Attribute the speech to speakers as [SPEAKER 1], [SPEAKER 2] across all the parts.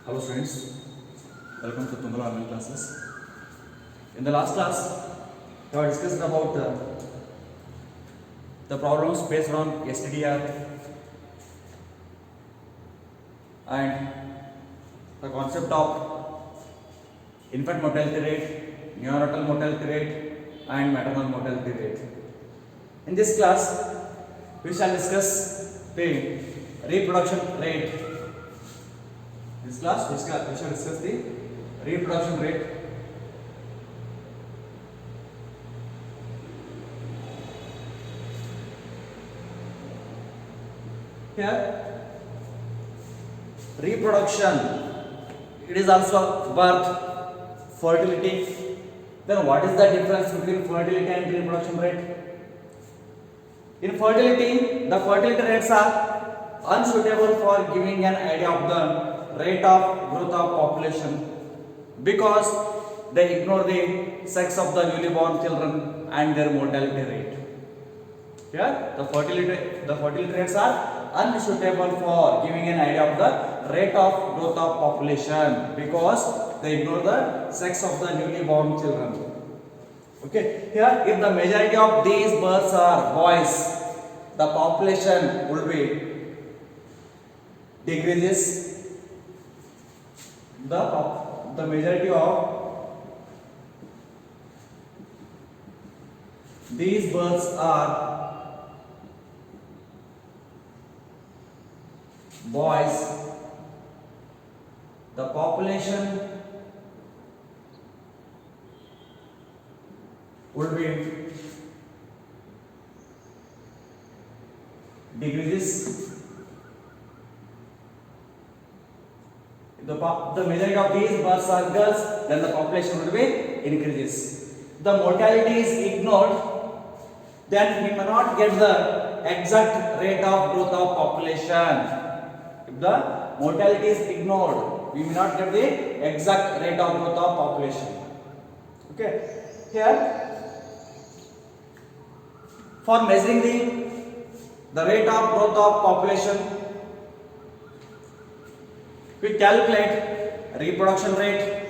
[SPEAKER 1] Hello students, welcome to Tungala online classes. In the last class, we have discussed about the problems based on STDR and the concept of infant mortality rate, neonatal mortality rate and maternal mortality rate. In this class, we shall discuss the reproduction rate. This class, we shall discuss the reproduction rate. Here, reproduction, it is also birth, fertility. Then what is the difference between fertility and reproduction rate? In fertility, the fertility rates are unsuitable for giving an idea of the rate of growth of population because they ignore the sex of the newly born children and their mortality rate. Here, the fertility rates are unsuitable for giving an idea of the rate of growth of population because they ignore the sex of the newly born children. Okay, here if the majority of these births are boys, the population will be decreases. The majority of these births are boys, the population would be decreases. If the majority of these births are girls, then the population would be increases. The mortality is ignored, then we may not get the exact rate of growth of population. If the mortality is ignored, we may not get the exact rate of growth of population. Okay, here for measuring the rate of growth of population, we calculate reproduction rate.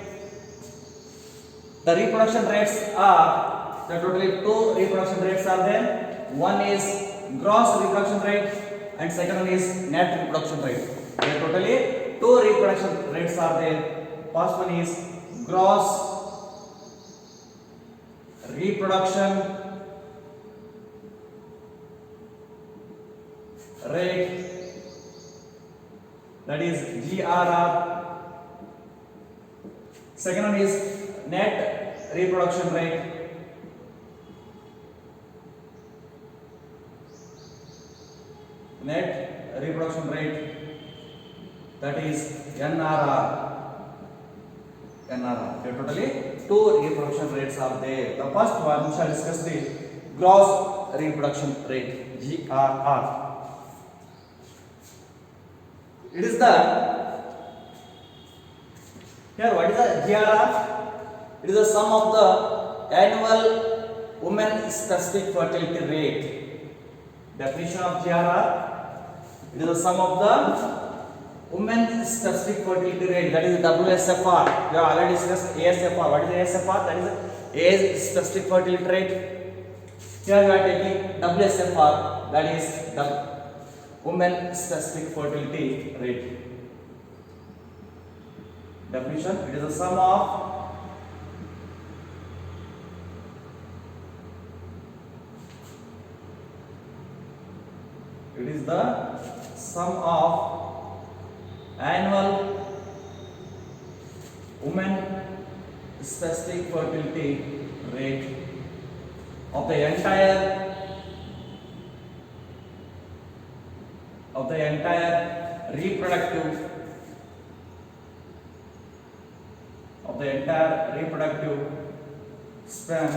[SPEAKER 1] The reproduction rates are, the totally two reproduction rates are there. One is gross reproduction rate and second one is net reproduction rate. There totally two reproduction rates are there. First one is gross reproduction rate, that is GRR. Second one is net reproduction rate, net reproduction rate, that is NRR. NRR. There are totally two reproduction rates are there. The first one we shall discuss the gross reproduction rate, GRR. It is the, here what is the GRR? It is the sum of the annual women specific fertility rate. Definition of GRR: it is the sum of the women specific fertility rate, that is WSFR. We have already discussed ASFR. What is ASFR? That is age specific fertility rate. Here we are taking WSFR, that is the women specific fertility rate. Definition: it is the sum of annual women specific fertility rate of the entire reproductive span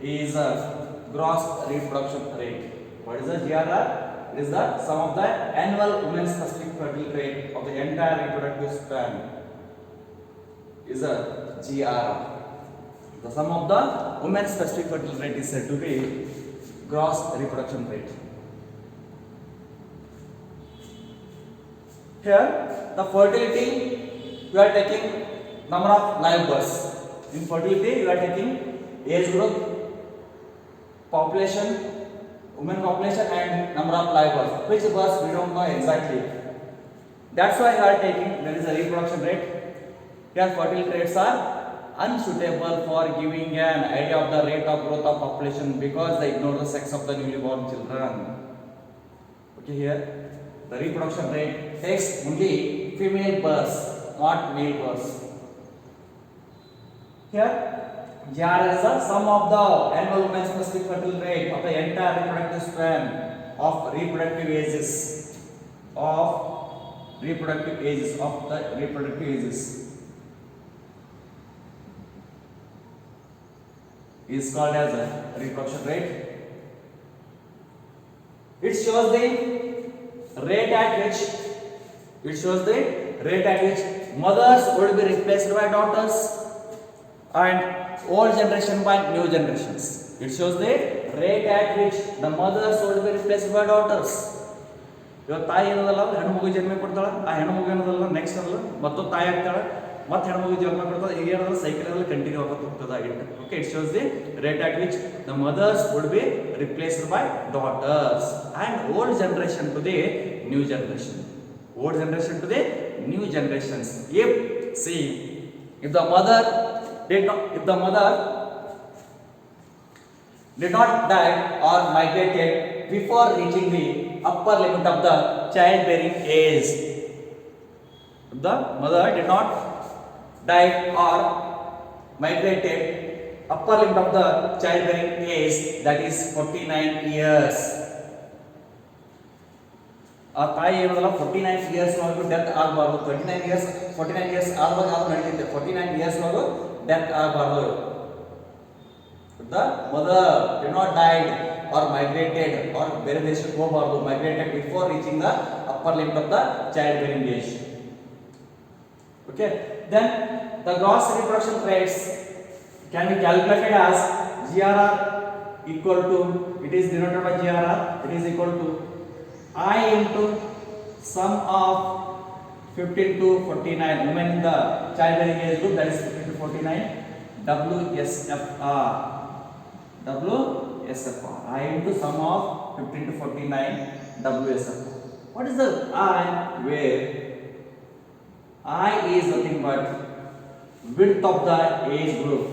[SPEAKER 1] is a gross reproduction rate. What is the GRR? It is the sum of the annual women specific fertility rate of the entire reproductive span is a GRR. The sum of the women's specific fertility rate is said to be gross reproduction rate. Here the fertility you are taking number of live births. In fertility you are taking age group, population, women population and number of live births. Which births we don't know exactly. That's why you are taking there is a reproduction rate. Here fertility rates are unsuitable for giving an idea of the rate of growth of population because they ignore the sex of the newly born children. Okay, here the reproduction rate takes only female births, not male births. Here GR is the sum of the annual women specific fertility rate of the entire reproductive span of reproductive ages is called as a reproduction rate. It shows the rate at which mothers would be replaced by daughters and old generation by new generations. It shows the rate at which the mothers would be replaced by daughters. ಇವಾಗ ತಾಯಿ ಏನದಲ್ಲ ಹೆಣ್ಣು ಮಗು ಜನ್ಮ ಕೊಡ್ತಾಳೆ, ಆ ಹೆಣ್ಣು ಮಗು ಏನದಲ್ಲ ನೆಕ್ಸ್ಟ್ ಅದಲ್ಲ ಮತ್ತು ತಾಯಿ ಆಗ್ತಾಳೆ, ಮತ್ತೆ ಹೆಣ್ಣು ಮಗು ಜನ್ಮ ಕೊಡ್ತಾಳೆ, ಈಗ ಏನದಲ್ಲ ಸೈಕಲ್ ಕಂಟಿನ್ಯೂ ಆಗುತ್ತೆ ಹೋಗ್ತದೆ. Okay, it shows the rate at which the mothers would be replaced by daughters and old generation to the new generation. Old generation to the new generations. If the mother did not die or migrated before reaching the upper limit of the childbearing age, if the mother did not die or migrated upper limit of the childbearing age, that is 49 years. ಆ ತಾಯಿ ಏನದಲ್ಲ 49 years ವರೆಗೂ death ಆಗಬಾರ್ದು. 49 years ಆದಾಗ ಅದು ನಡೆಯುತ್ತೆ. 49 years ವರೆಗೂ death ಆಗಬಾರ್ದು. The mother did not died or migrated or ಬೇರೆ ದೇಶಕ್ಕೆ ಹೋಗಬಾರ್ದು. Migrated before reaching the upper limit of the child bearing age. Okay, then the gross reproduction rates can be calculated as GRR equal to, it is denoted by GRR, it is equal to I into sum of 15 to 49 women in the childbearing age group, that is 15 to 49, WSFR. I into sum of 15 to 49 WSFR. What is the I? Where I is nothing but width of the age group.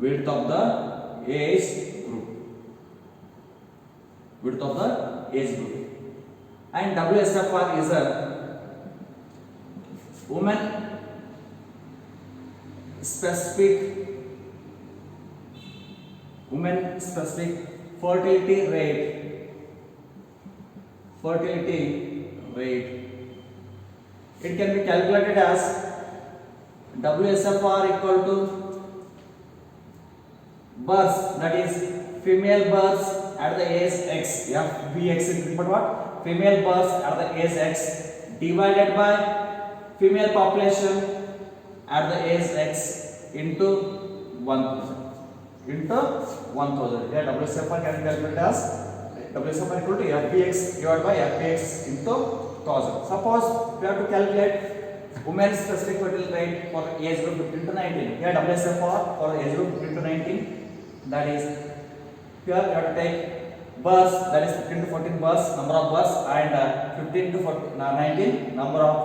[SPEAKER 1] Width of the age group. Width of the age group. And WSFR is a woman specific fertility rate. It can be calculated as WSFR equal to births, that is female births at the age x, FBX is but what? Female births at the age x divided by female population at the age x into 1000. Here WSFR can be calculated as WSFR equal to FBX divided by FBX into 1000. Suppose we have to calculate women's specific fertility rate for age group 15 to 19. Here WSFR for age group 15 to 19, that is here we have to take births, that is 15 to 14 births, number of births, and 15 to 19 number of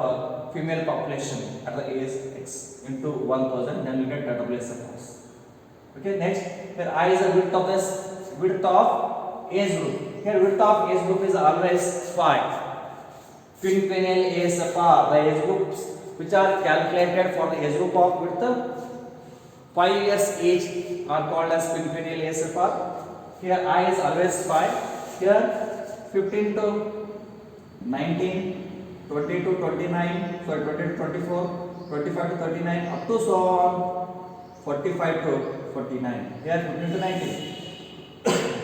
[SPEAKER 1] female population at the age x into 1000, then we get the WSFR. Okay, next here I is the width of age group. Here width of age group is always 5. Quinquennial ASFR, the age groups which are calculated for the age group of with 5 years age are called as quinquennial ASFR. Here I is always 5. Here 15 to 19, 20 to 29, sorry 20 to 24, 25 to 39, up to so on 45 to 49. Here 15 to 19,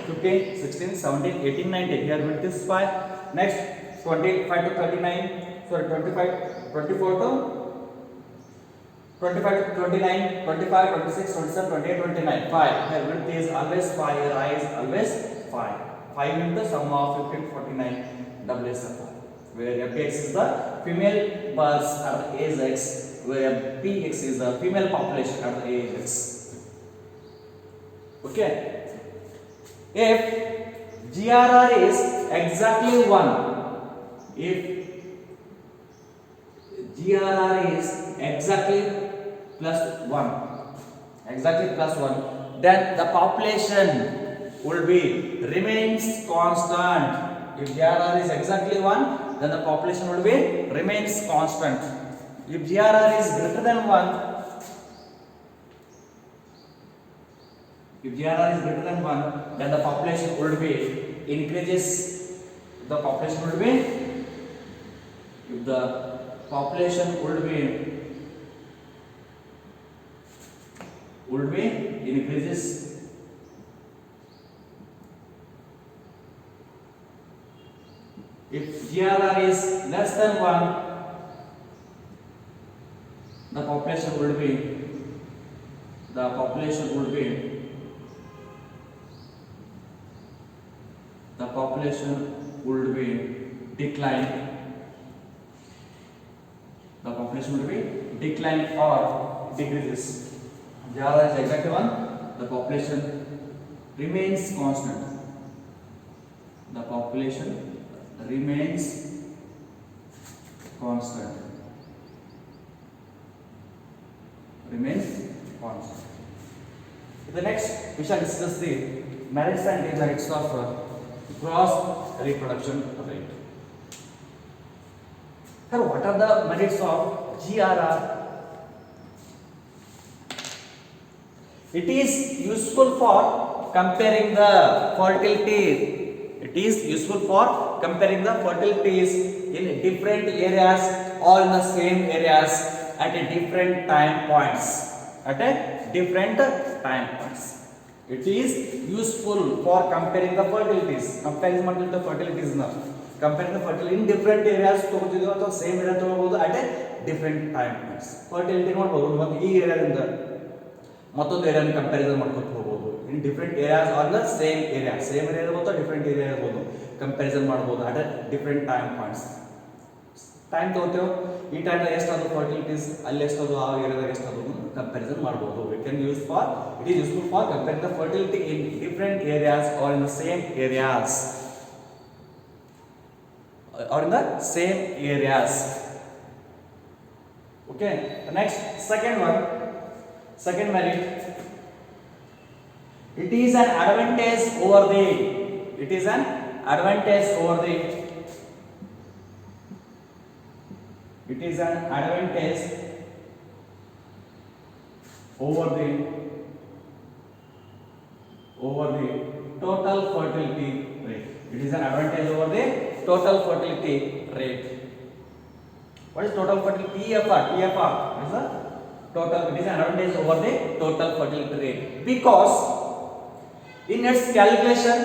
[SPEAKER 1] 15, 16, 17, 18, 19. Here width is 5. Next 25 to 39, sorry 24 to 25 to 29, 25, 26, 27, 28, 29. 5. Here width is always 5. Here I is always 5. 5 into sum of 15, 49. W is 5. Where Fx is the female birds at the age X, where Px is the female population at the age X. Okay. If GRR is exactly 1, if GRR is exactly plus 1, then the population will be remains constant. If GRR is exactly 1, then the population will be remains constant. If GRR is greater than 1, then the population would be increases. If the population would be increases. If GRR is less than 1, the population would be decline. The population would be decline or decreases. GRR is exactly 1, the population remains constant. The population remains constant. The next, we shall discuss the merits and demerits of gross reproduction rate. Sir, what are the merits of GRR? It is useful for comparing the fertilities. In different areas or in the same areas at a different time points. It is useful for comparing the fertilities. Comparison the fertilities now. Comparing the fertility in different areas or same area at a different time points. Fertility not area comparison in different areas or the same area different area comparison at a different time points. Time ಈ time ಎಷ್ಟಾದರೂ ಫರ್ಟಿಲಿಟೀಸ್ ಅಲ್ಲಿ ಎಷ್ಟಾದರೂ ಆ ಏರಿಯಾದಾಗ ಎಷ್ಟಾದರೂ comparison ಮಾಡಬಹುದು. It is useful for comparing the fertility in different areas or in the same areas. Okay, the next second merit, it is an advantage over the total fertility rate. What is total fertility? TFR is the total. It is an advantage over the total fertility rate because in its calculation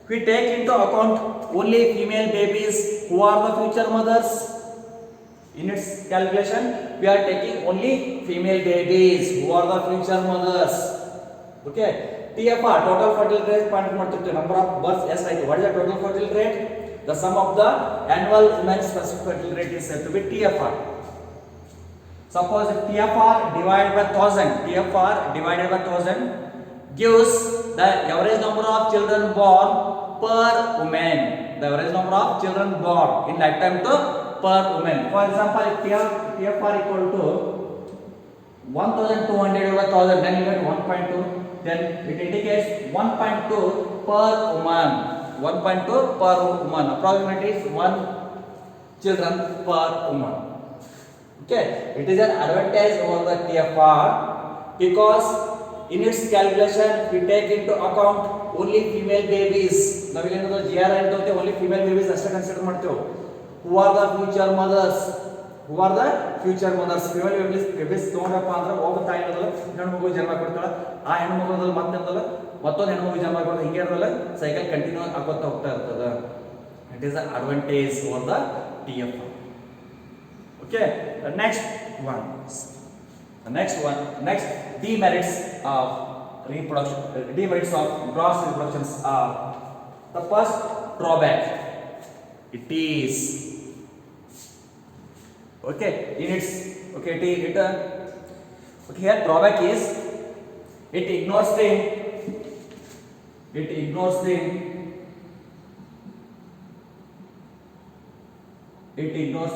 [SPEAKER 1] we take into account only female babies who are the future mothers. In its calculation we are taking only female babies who are the future mothers. Okay, TFR, total fertility rate, number of births. Yes, right. What is the total fertility rate? The sum of the annual women's specific fertility rate is said to be TFR. Suppose if TFR divided by 1000 gives the average number of children born per woman. The average number of children born in lifetime to per woman. For example, if TFR equal to 1200 over 1000, then you get 1.2. Then it indicates 1.2 per woman. Approximately 1 children per woman. Okay, it is an advantage over the TFR because in its calculation we take into account only female babies. Now we know the GRR into only female babies as consider ಮಾಡ್ತೇವೆ. Who are the future mothers? Female babies ತಗೊಂಡಪ್ಪ ಅಂದ್ರೆ ಒಬ್ಬ ತಾಯಿ ಇರೋದಲ್ಲ ಹೆಣ್ಣು ಮಗು ಜನ್ಮ ಕೊಡ್ತಾಳೆ. ಆ ಹೆಣ್ಣು ಮಗುದಲ್ಲಿ ಮತ್ತೊಂದು ಹೆಣ್ಣು ಮಗು ಜನ್ಮ ಕೊಡ್ತಾಳೆ. ಹಿಂಗೆ ಇರೋದಲ್ಲ ಸೈಕಲ್ ಕಂಟಿನ್ಯೂ ಆಗೋತಾ ಹೋಗ್ತಾ ಇರ್ತದೆ. It is an advantage over the TFR. Okay, next demerits of reproduction, demerits of gross reproductions are the first drawback. It is okay in its okay okay here drawback is it ignores the it ignores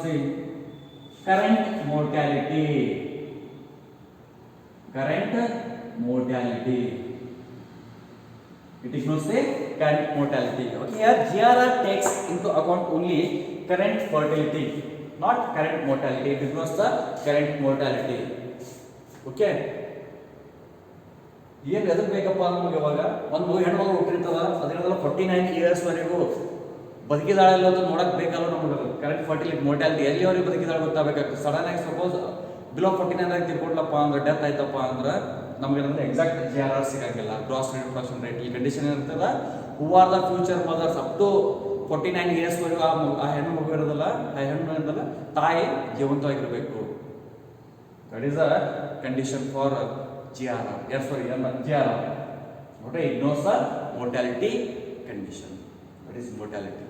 [SPEAKER 1] the current mortality. It ignores the current mortality. Okay, here GRR takes into account only current fertility, not current mortality. It ignores the current mortality. Okay. ಏನು ಎದಕ್ಕೆ ಬೇಕಪ್ಪ ನಮಗೆ ಇವಾಗ ಒಂದು ಹೆಣ್ಮಗಳು ಹುಟ್ಟಿರ್ತದ ಅದನ್ನೆಲ್ಲ 49 years ವರೆಗೂ ಬದುಕಿದಾಳೆ ಇಲ್ಲ ಅಂತ ನೋಡಕ್ ಬೇಕಲ್ಲ ನಮಗೆ ಕರೆಕ್ಟ್ ಫರ್ಟಿಲಿಟಿ mortality ಎಲ್ಲಿವರೆಗೆ ಬದುಕಿದಾಳೆ ಗೊತ್ತಾಗಬೇಕಾಗ್ತದೆ. ಸಡನ್ ಆಗಿ ಸಪೋಸ್ ಬಿಲೋ 49 ಆಗಿ ತಿಳ್ಕೊಡ್ಲಪ್ಪ ಅಂದ್ರೆ ಡೆತ್ ಆಯ್ತಪ್ಪ ಅಂದ್ರೆ ನಮಗೆ ಅಂದ್ರೆ ಎಕ್ಸಾಕ್ಟ್ GRR ಸಿಗಂಗಿಲ್ಲ. ಗ್ರಾಸ್ ರಿಪ್ರೊಡಕ್ಷನ್ ರೇಟ್ ಈ ಕಂಡೀಷನ್ ಇರ್ತದ. Who are the future mothers up to 49 years ವರೆಗೂ ಆ ಹೆಣ್ಣು ಮಗು ಇರೋದಲ್ಲ, ಆ ಹೆಣ್ಣು ಇರೋದಲ್ಲ, ತಾಯಿ ಜೀವಂತವಾಗಿರಬೇಕು. That is a condition for GRR. Yes, sorry, GRR. Okay, ignores the mortality condition. That is mortality,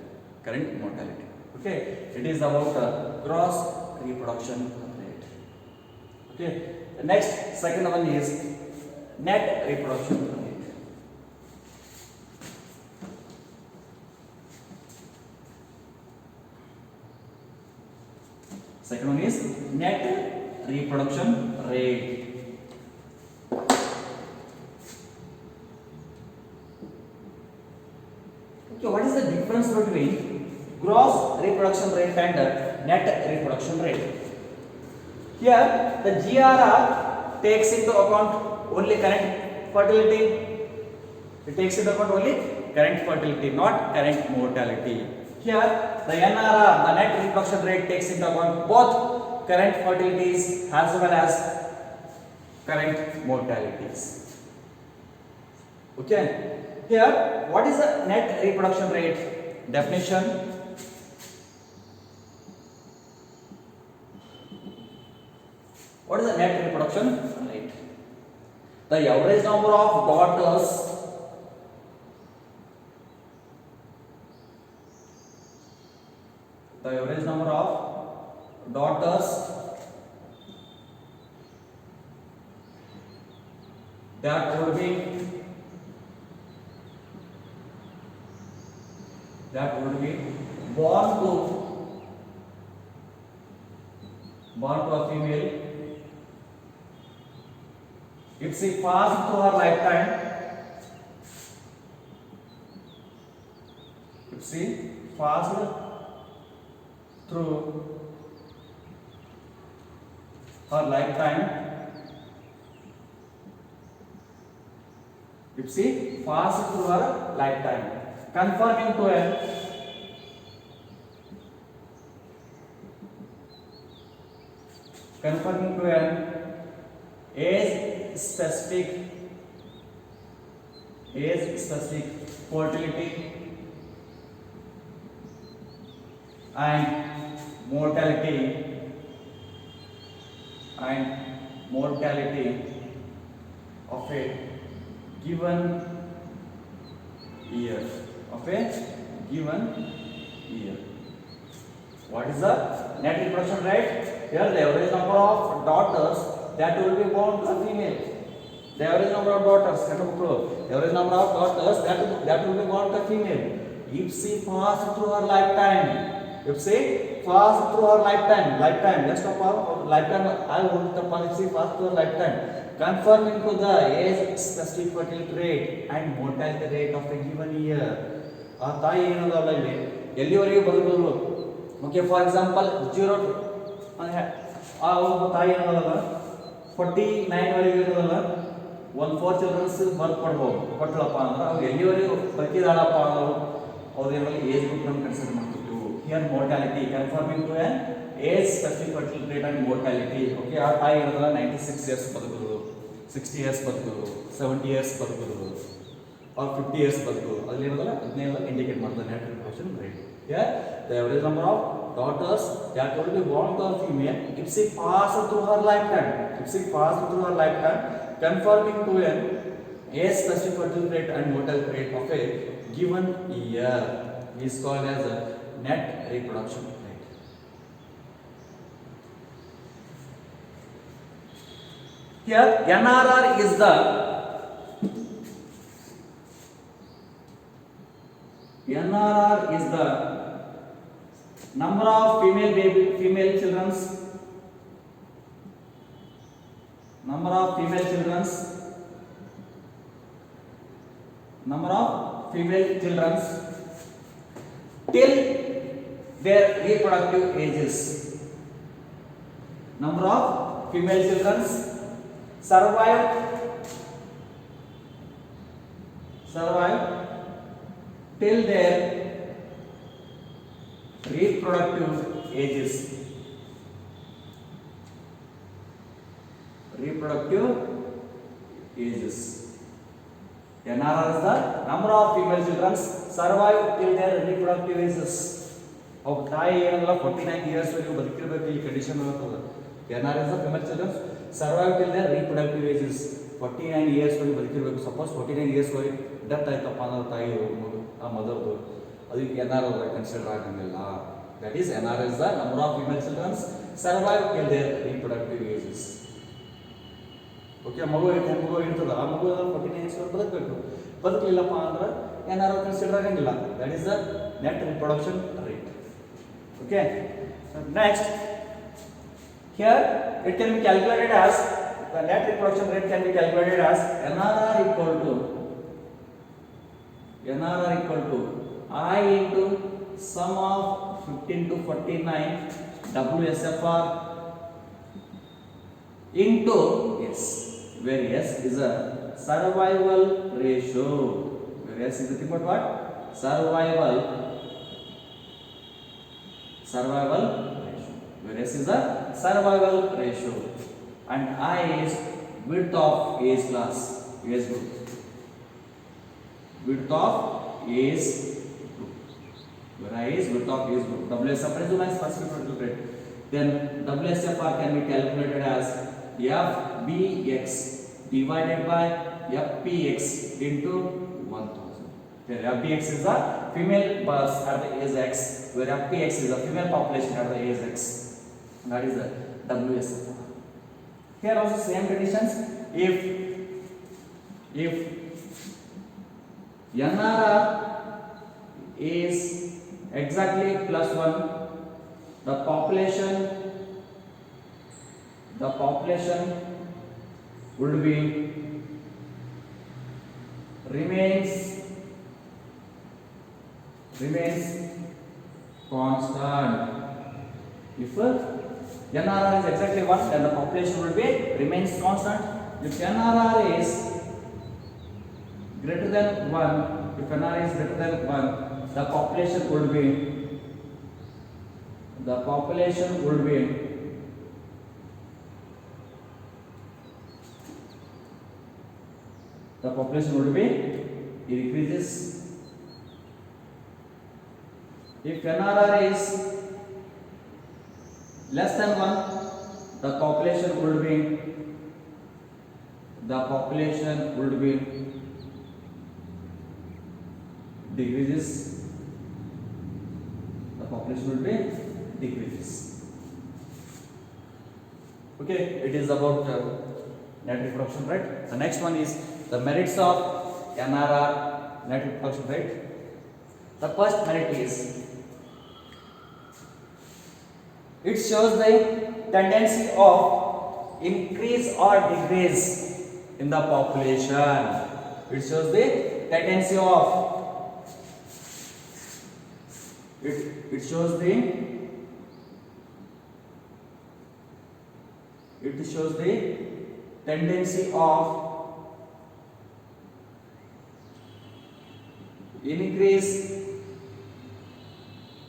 [SPEAKER 1] current mortality. Okay, it is about gross reproduction rate. Okay, the next second one is net reproduction rate. Second one is net reproduction rate. Okay, what is the difference between gross reproduction rate and net reproduction rate? Here, the GRR takes into account only current fertility. It takes into account only current fertility, not current mortality. Here, the NRR, the net reproduction rate, takes into account both current fertilities as well as current mortalities. Okay. Here, what is the net reproduction rate? Definition. What is the net reproduction rate? The average number of daughters that would be born to a female if she passed through her lifetime, if she passed through her lifetime, conforming to an age specific fertility and mortality of a given year. What is the net reproduction rate? Here the average number of daughters that will be born to a female. The average number of daughters, that will be born to a female. If she passed through her lifetime, just of our lifetime, I want the policy passed through her lifetime, conforming to the age specific fertility rate and mortality rate of a given year. ಆ ತಾಯಿ ಏನದಲ್ಲ ಇಲ್ಲಿ ಎಲ್ಲಿವರೆಗೂ ಬದುಕಬಹುದು. Okay, for example 0 ಆ ಒಬ್ಬ ತಾಯಿ ಏನದಲ್ಲ 49 ವರೆಗೂ ಇರೋದಲ್ಲ 1-4 ಚಿಲ್ಡ್ರನ್ಸ್ ಬರ್ತ್ ಕೊಟ್ಟಳಪ್ಪ ಅಂದ್ರೆ ಅವ್ರು ಎಲ್ಲಿವರೆಗೂ ಬದುಕಿದಾಳಪ್ಪ ಅವ್ರು ಏಜ್ ಗ್ರೂಪ್ ಕನ್ಸಿಡರ್ ಮಾಡ್ತಿತ್ತು. Here mortality conforming to an age specific fertility rate and mortality. Okay, ಆ ತಾಯಿ ಏನದಲ್ಲ 96 ಇಯರ್ಸ್ ಬದುಕುದು, 60 ಇಯರ್ಸ್ ಬದುಕುದು, 70 ಇಯರ್ಸ್ ಬದುಕುದು, ಆರ್ 50 ಇಯರ್ಸ್ ಬದುಕುದು. ಅದ್ರಲ್ಲಿ ಏನದಲ್ಲ 15 ಇಂಡಿಕೇಟ್ ಮಾಡ್ತಾರೆ net reproduction rate. Here the average number of daughters that will be born to a female if she passes through her lifetime, conforming to an age specific fertility rate and mortality rate of a given year is called as a net reproduction rate. Here NRR is the number of female children's till their reproductive ages. Number of female children survive till their reproductive ages. NRR is the number of female children survive till their reproductive ages. ಅವ್ರ ತಾಯಿ ಏನಲ್ಲ 49 years ವರೆಗೂ ಬದುಕಿರಬೇಕು ಈ condition ಇರ್ತದೆ. NRR is the female children survive till their reproductive ages. 49 years ವರೆಗೂ ಬದುಕಿರಬೇಕು. Suppose 49 years ವರೆಗೂ death ಆಯ್ತಪ್ಪ ಅಂದ್ರೆ ತಾಯಿ ಆ ಮದರ್ದು ಅದಕ್ಕೆ NRR ಕನ್ಸಿಡರ್ ಆಗಂಗಿಲ್ಲ. That is NRR is the number of female children survive till their reproductive ages. Okay, ಮಗು ಇರ್ತದೆ, ಆ ಮಗು 49 ಇಯರ್ಸ್ ವರೆಗೂ ಬದುಕಬೇಕು. ಬದುಕಲಿಲ್ಲಪ್ಪ ಅಂದ್ರೆ NRR ಕನ್ಸಿಡರ್ ಆಗಂಗಿಲ್ಲ. That is the net reproduction rate. Okay, so next here it can be calculated as the net reproduction rate can be calculated as NRR equal to I into sum of 15 to 49 WSFR into S, where S is a survival ratio, where S is nothing but what? Survival ratio, where S is a survival ratio, and I is width of age group, width of age group, where I is width of age group. WSFR is my specific fertility rate. Then WSFR can be calculated as FBX divided by FPX into 1000. Here FBX is the female births at the age X, where FPX is the female population at the age X. That is the WSFR. Here also same conditions. If NRR is exactly +1, the population would be remains constant. If NRR is exactly 1, then the population will be remains constant. If NRR is greater than 1, the population would be increases. If NRR is less than 1, the population would be decreases. Okay, it is about net reproduction rate. The next one is the merits of NRR, net reproduction rate. The first merit is it shows the tendency of increase or decrease in the population. It shows the tendency of increase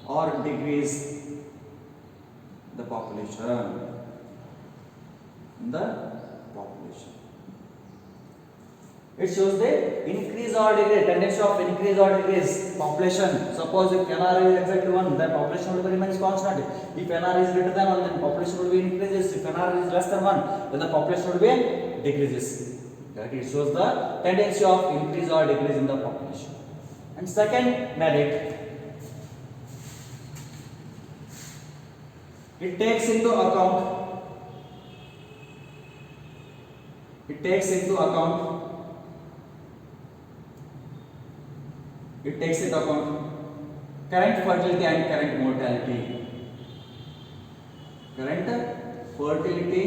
[SPEAKER 1] or decrease the population It shows the increase or decrease, tendency of increase or decrease population. Suppose if NR is exactly 1, then population will remains constant. If NR is greater than 1, then population will be increases. If NR is less than 1, then the population will be decreases. That it shows the tendency of increase or decrease in the population. And second merit, it takes into account current fertility and current mortality. Current fertility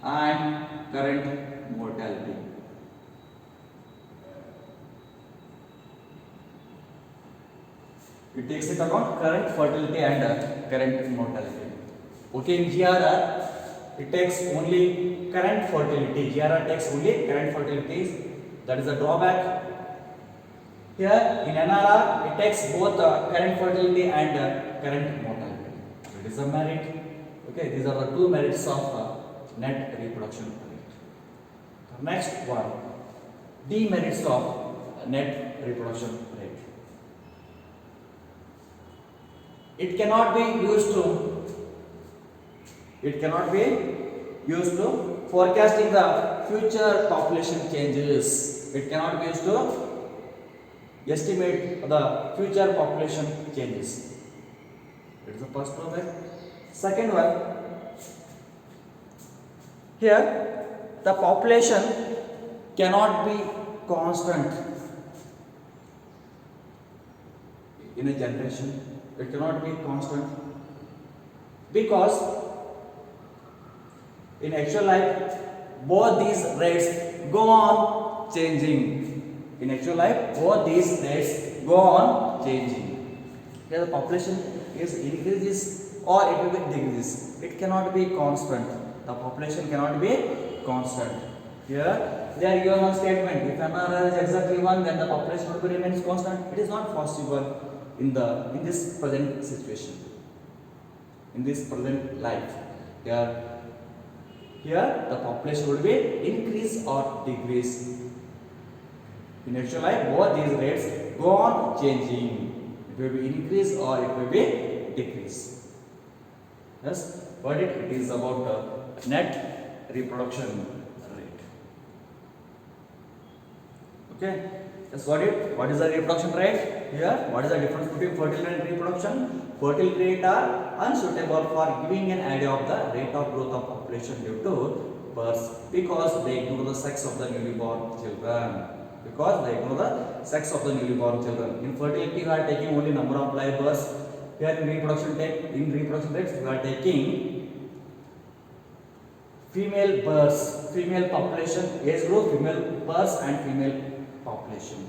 [SPEAKER 1] and current mortality. It takes into account current fertility and current mortality. Okay, in GRR, it takes only current fertility. GRR takes only current fertility. That is a drawback. Here in NRR, it takes both current fertility and current mortality. It is a merit. Okay, these are the two merits of net reproduction rate. Next one, demerits of net reproduction rate. It cannot be used to forecasting the future population changes. It cannot be used to estimate the future population changes. That is the first drawback. Second one, here the population cannot be constant in a generation. It cannot be constant because in actual life both these rates go on changing. In actual life both these rates go on changing. Here the population is increases or it will be decreases. It cannot be constant. The population cannot be constant. Here they are given one statement. If NRR is exactly 1, then the population will remains constant. It is not possible in this present situation, in this present life. Here the population will be increase or decrease. In actual life both these rates go on changing. It will be increase or it will be decrease. Yes, what it is about net reproduction rate. Okay, yes, what is the reproduction rate? Here, what is the difference between fertility and reproduction? Fertility rate are unsuitable for giving an idea of the rate of growth of population due to births because they ignore the sex of the newly born children. In fertility, we are taking only number of live births. Here in reproduction rates, we are taking female births, female population, age group, female births and female population.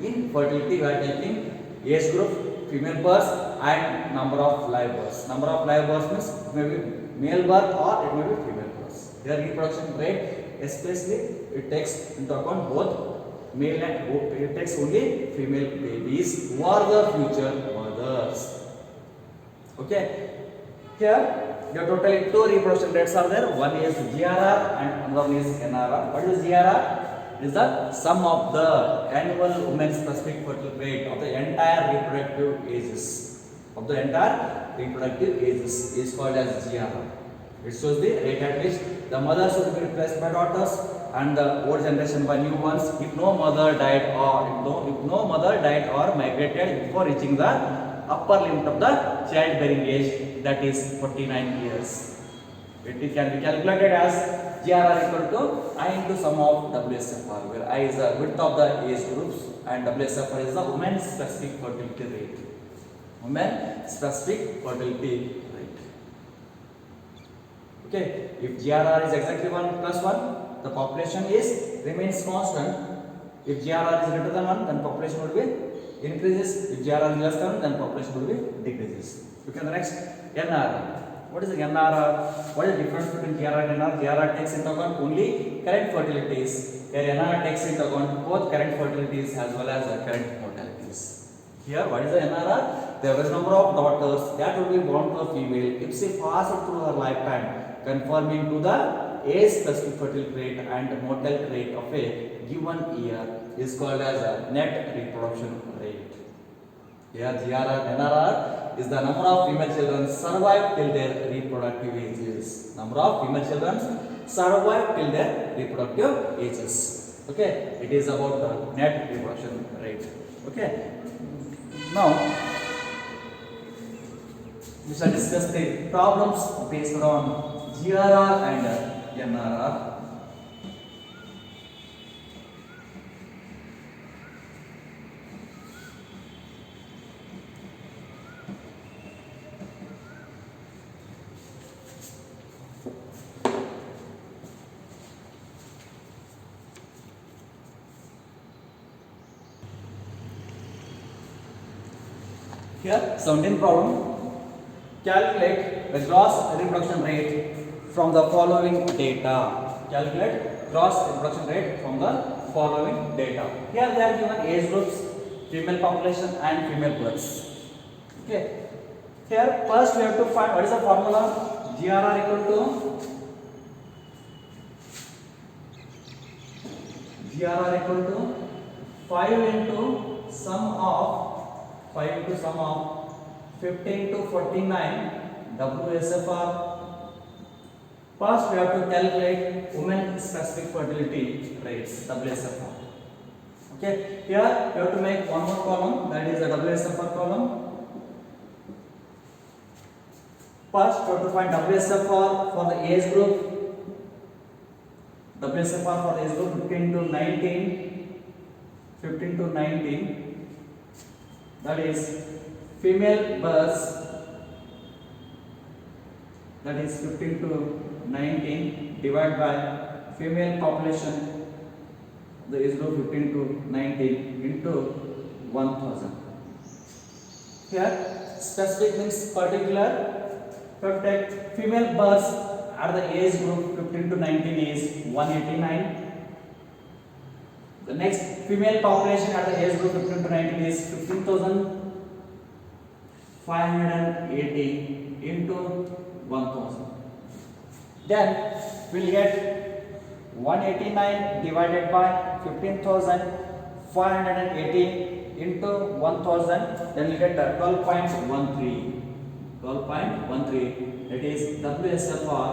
[SPEAKER 1] In fertility, we are taking age group, female births and number of live births. Number of live births means maybe male birth or it may be female births. Here reproduction rate, especially it takes into account both male and it takes only female babies who are the future mothers. Okay, here your totally two reproduction rates are there. One is GRR and another one is NRR. What is GRR? It is the sum of the annual women specific fertility rate of the entire reproductive ages. Is called as GRR. It shows the rate at which the mothers will be replaced by daughters and the old generation by new ones if no mother died or migrated before reaching the upper limit of the childbearing age, that is 49 years. It can be calculated as GRR equal to I into sum of WSFR, where I is the width of the age groups and WSFR is the women specific fertility rate. Okay, if GRR is exactly 1 plus 1, the population remains constant. If GRR is greater than 1, then population will be increases. If GRR is less than 1, then population will be decreases. Okay, the next NRR. What is the NRR? What is the difference between GRR and NRR? GRR takes into account only current fertilities, where NRR takes into account both current fertilities as well as the current mortalities. Here, what is the NRR? The average number of daughters that will be born to a female if she passes through her lifetime conforming to the age specific fertility rate and mortality rate of a given year is called as a net reproduction rate. Here GRR NRR is the number of female children survive till their reproductive ages. Number of female children survive till their reproductive ages. Okay, it is about the net reproduction rate. Okay, now we shall discuss the problems based on GRR and NRR. Here, 17th problem. Calculate the gross reproduction rate from the following data. Calculate gross reproduction rate from the following data. Here they are given age groups, female population and female births. Okay. Here first we have to find what is the formula. GRR equal to GRR equal to 5 into sum of 15 to 49 WSFR. First we have to calculate women specific fertility rates WSFR. Okay, here we have to make one more column, that is a WSFR column. First we have to find WSFR for the age group. WSFR for the age group 15 to 19, that is female births, that is 15 to 19 divided by female population, the age group 15 to 19 into 1000. Here specific means particular. Take female births at the age group 15 to 19 is 189. The next female population at the age group 15 to 19 is 15,580 into 1000. Then we will get 189 divided by 15,580 into 1000. Then we will get 12.13. That is WSFR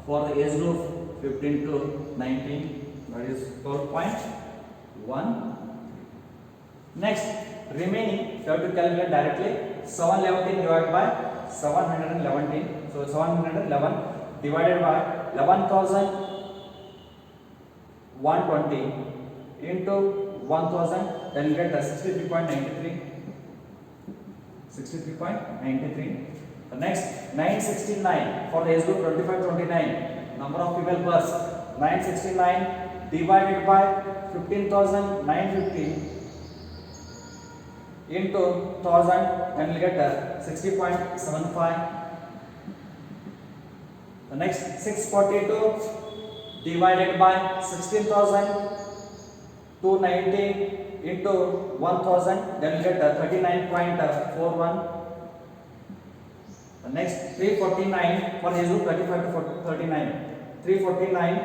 [SPEAKER 1] for the age group 15 to 19. That is 12.1. Next, remaining you have to calculate directly. 711 divided by 711. So 711 divided by 11,120 into 1000. Then you get 63.93. The next 969 for the age group 25-29. Number of female births 969 divided by 15,950 into 1000, and we get 60.75. The next 642 divided by 16,290 into 1000, then we get 39.41. The next 349 for age group 35 to 39. 349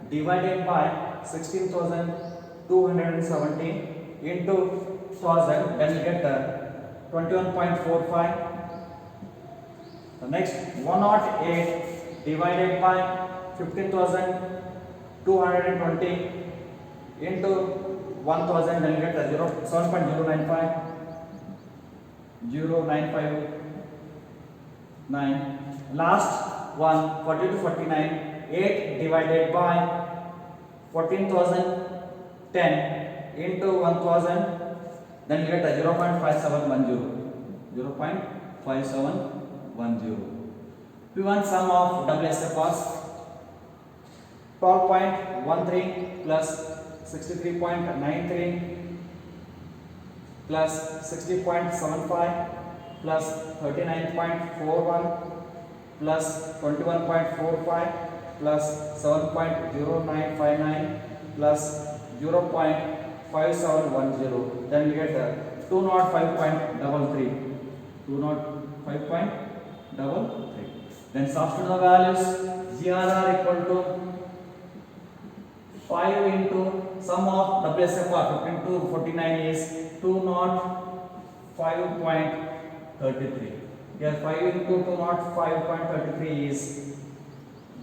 [SPEAKER 1] divided by 16,270 into 1000, then we get 21.45. The next 108 divided by 15,220 into 1000, then we get 7.095. 0.959. Last one 40 to 49. 8 divided by 14,010 into 1000, then you get a 0.5710. 0.5710. We want sum of WSFRs. 12.13 plus 63.93 plus 60.75 plus 39.41 plus 21.45 plus 7.0959 plus 0.5710. Then we get 205.33. 205.33. Then substitute the values. GRR equal to 5 into sum of WSFR 15 to 49 is 205.33. Here 5 into 205.33 is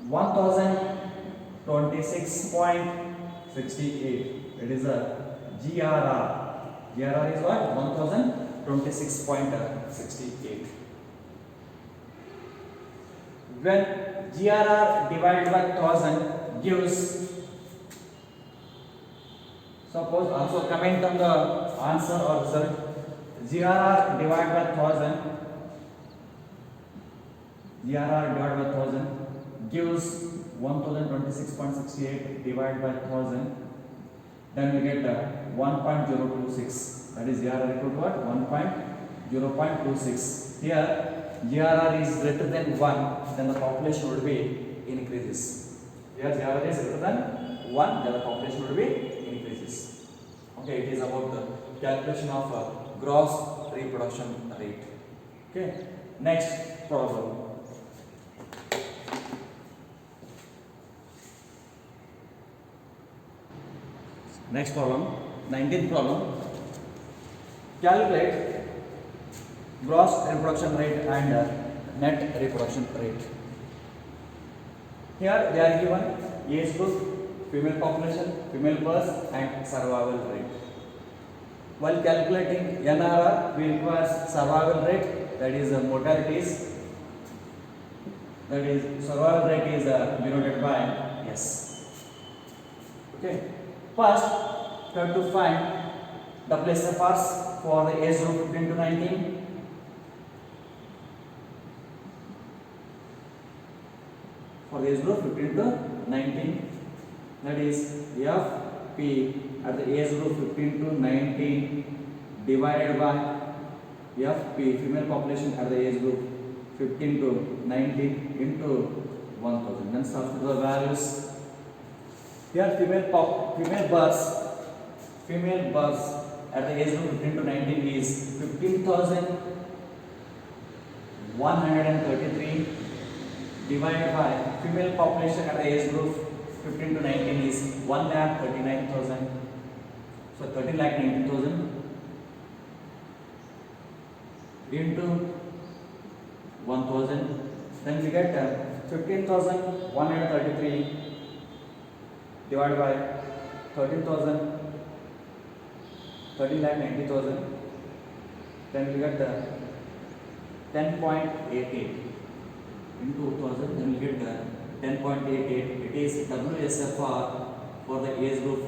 [SPEAKER 1] 1026.68. It is a GRR. GRR is what? 1026.68. When GRR divided by 1000 gives, suppose also comment on the answer or result. GRR divided by 1000, GRR divided by 1000 gives 1026.68 divided by 1000. Then we get 1.026. That is GRR equal to what? 1.026. Here GRR is greater than 1, then the population would be increases. Here GRR is greater than 1, then the population would be increases. Okay, it is about the calculation of gross reproduction rate. Okay, next problem. Next problem, 19th problem. Calculate gross reproduction rate and net reproduction rate. Here they are given age group, female population, female births and survival rate. While calculating NRR, we require survival rate, that is mortalities, that is survival rate is denoted by S. Okay. First, we have to find WSFRs for the age group 15 to 19. For the age group 15 to 19, that is FP at the age group 15 to 19 divided by FP female population at the age group 15 to 19 into 1000. Then substitute the values. Here female births at the age group 15 to 19 is 15,133 divided by female population at the age group 15 to 19 is 1,39,000. So 13,19,000 into 1000. Then we get 15,133 divided by 13,90,000. Then we get 10.88 into 1000. Then we get 10.88. It is WSFR for the age group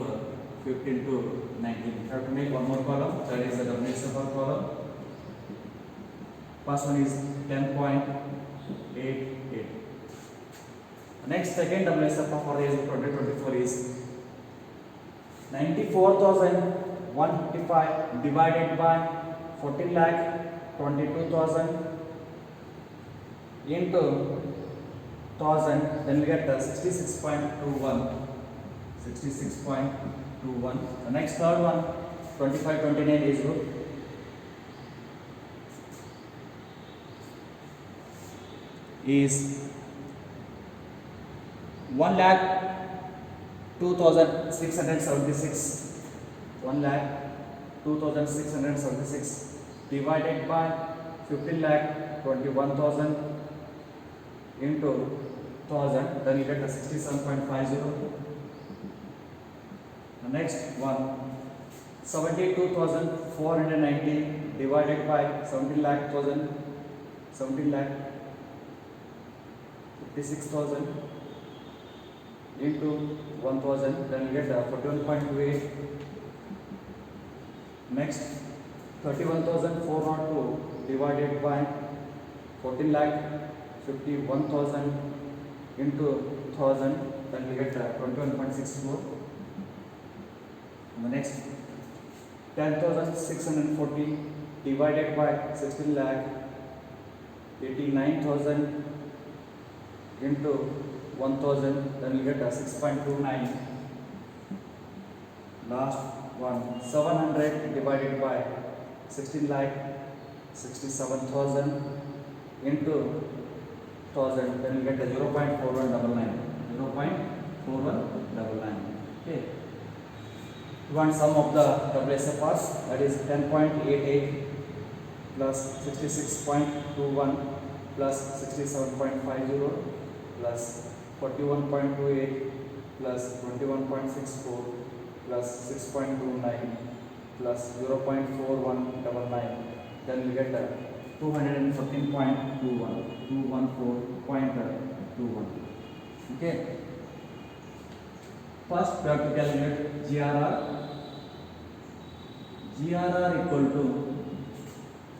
[SPEAKER 1] 15 to 19. We have to make one more column, that is the WSFR column. First one is 10.88. Next, second WSFR for the age group 2024 is 94,155 divided by 14,22,000 into 1000. Then we get 66.21. 66.21. The next third one, 25-29 age group. Is 1,02,676. 1,02,676 divided by 15,21,000 into 1000. Then you get 67.50. The next one, 72,490 divided by 17,00,000. 56,000 into 1000. Then you get 41.28. Next, 31,402 divided by 14,51,000 into 1000. Then we get 21.64. The next, 10,640 divided by 16,89,000 into 1000. Then we get 6.29. Last one, 700 divided by 16,67,000 into 1000, then you get a 0.4199. 0.4199. Okay. You want sum of the WSFRs, that is 10.88 plus 66.21 plus 67.50 plus 41.28 plus 21.64 plus 6.29 plus 0.4199. Then you get 214.21. Okay. First we have to calculate GRR. GRR equal to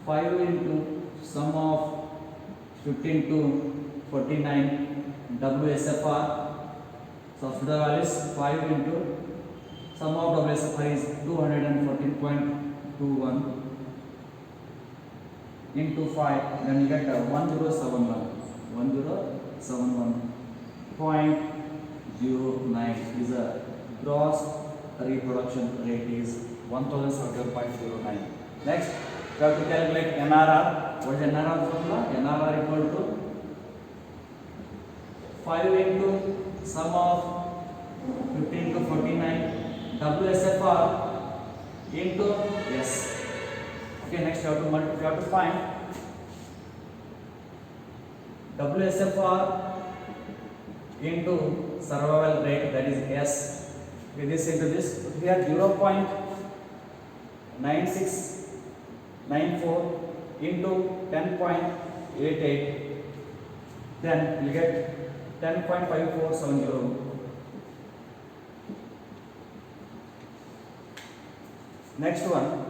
[SPEAKER 1] 5 into sum of 15 to 49 WSFR. So after the value is 5 into sum of WSFR is 214.21 into 5, then you get 1009 is a gross reproduction rate is 1071.09. Next we have to calculate NRR. What is NRR formula? NRR equal to 5 into sum of 15 to 49 WSFR into S. Okay, next you have to find WSFR into survival rate, that is S. With this into this, here 0.9694 into 10.88, then you get 10.5470. Next one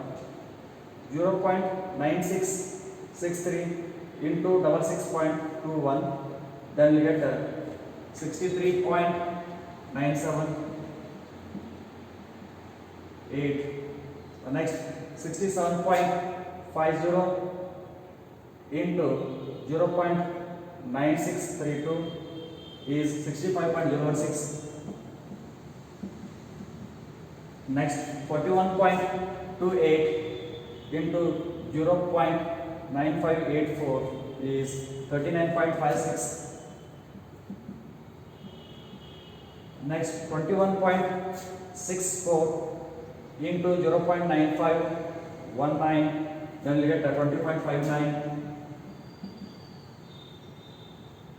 [SPEAKER 1] 0.9663 into 66.21, then you get 63.978. Next 67.50 into 0.9632 is 65.06. Next 41.28 into 0.9584 is 39.56. Next 21.64 into 0.9519, then you get 20.59.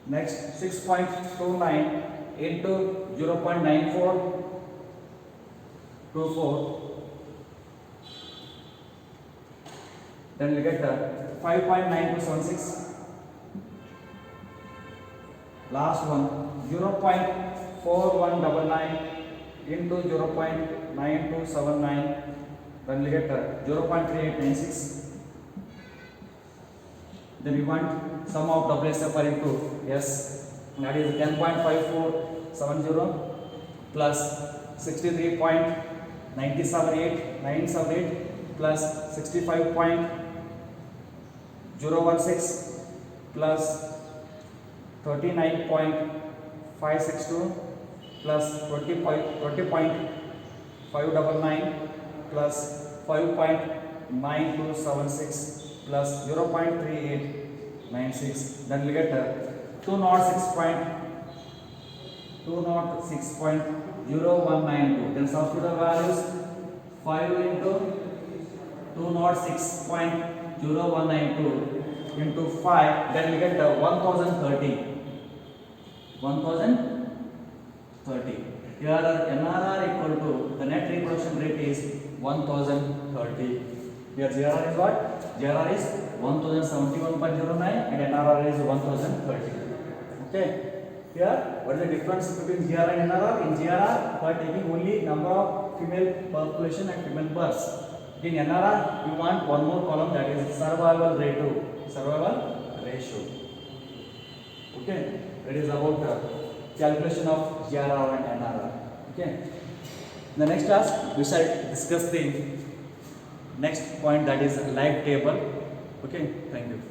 [SPEAKER 1] Next 6.29 into 0.9424, then you get 5.9276. Last one 0.4199 into 0.9279, then you get 0.3896. Then we want sum of WSFR into S, that is 10.5470 plus 63.978 plus 65.016 plus 39.562 plus 20.599 plus 5.9276 plus 0.3896, then we get 206.0192. Then substitute the values 5 into 206.0192 into 5, then we get 1030. Here NRR equal to the net reproduction rate is 1030. Here GRR is what? GRR is 1071.09 and NRR is 1030. Okay. Here, what is the difference between GRR and NRR? In GRR, we are taking only number of female population and female births. In NRR, you want one more column, that is survival ratio. Okay. That is about the calculation of GRR and NRR. Okay. In the next class, we shall discuss the next point, that is live table. Okay. Thank you.